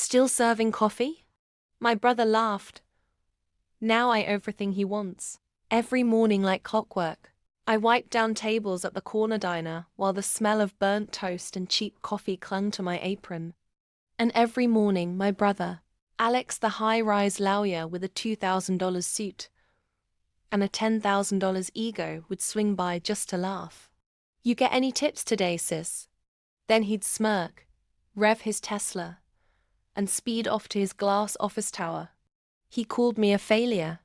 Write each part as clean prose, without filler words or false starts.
Still serving coffee? My brother laughed. Now I everything he wants. Every morning like clockwork. I wiped down tables at the corner diner while the smell of burnt toast and cheap coffee clung to my apron. And every morning my brother, Alex the high-rise lawyer with a $2,000 suit and a $10,000 ego, would swing by just to laugh. "You get any tips today, sis?" Then he'd smirk, rev his Tesla, and speed off to his glass office tower. He called me a failure.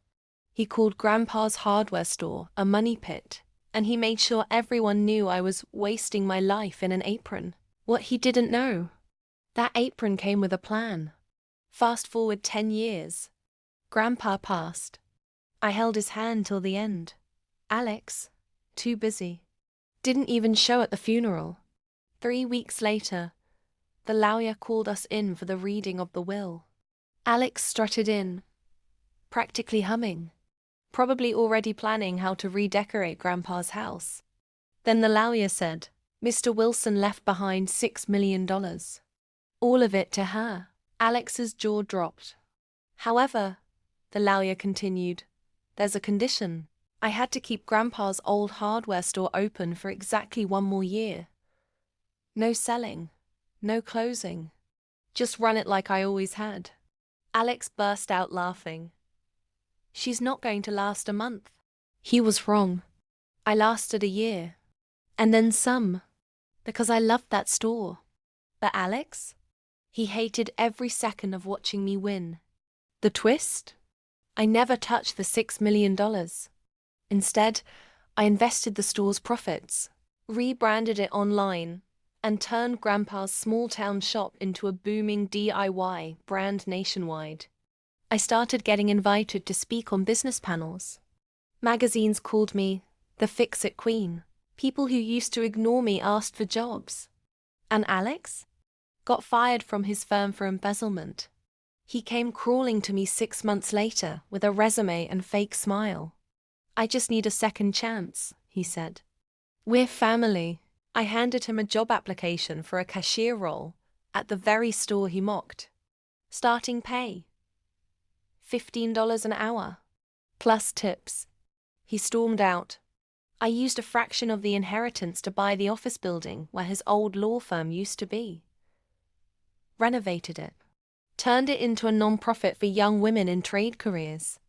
He called Grandpa's hardware store a money pit, and he made sure everyone knew I was wasting my life in an apron. What he didn't know, that apron came with a plan. Fast forward 10 years. Grandpa passed. I held his hand till the end. Alex, too busy, didn't even show at the funeral. 3 weeks later, the lawyer called us in for the reading of the will. Alex strutted in, practically humming, probably already planning how to redecorate Grandpa's house. Then the lawyer said, "Mr. Wilson left behind $6 million. All of it to her." Alex's jaw dropped. "However," the lawyer continued, "there's a condition. I had to keep Grandpa's old hardware store open for exactly 1 more year. No selling, no closing. Just run it like I always had." Alex burst out laughing. "She's not going to last a month." He was wrong. I lasted a year. And then some. Because I loved that store. But Alex? He hated every second of watching me win. The twist? I never touched the $6 million. Instead, I invested the store's profits, rebranded it online, and turned Grandpa's small-town shop into a booming DIY brand nationwide. I started getting invited to speak on business panels. Magazines called me the Fix-It Queen. People who used to ignore me asked for jobs. And Alex? Got fired from his firm for embezzlement. He came crawling to me 6 months later with a resume and fake smile. "I just need a second chance," he said. "We're family." I handed him a job application for a cashier role at the very store he mocked. Starting pay, $15 an hour, plus tips. He stormed out. I used a fraction of the inheritance to buy the office building where his old law firm used to be. Renovated it. Turned it into a non-profit for young women in trade careers.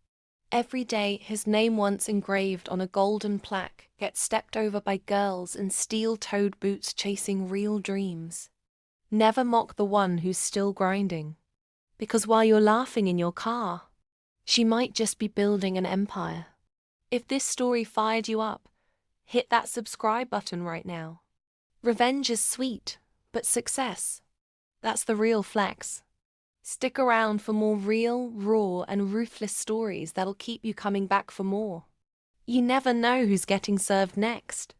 Every day, his name once engraved on a golden plaque gets stepped over by girls in steel-toed boots chasing real dreams. Never mock the one who's still grinding. Because while you're laughing in your car, she might just be building an empire. If this story fired you up, hit that subscribe button right now. Revenge is sweet, but success, that's the real flex. Stick around for more real, raw, and ruthless stories that'll keep you coming back for more. You never know who's getting served next.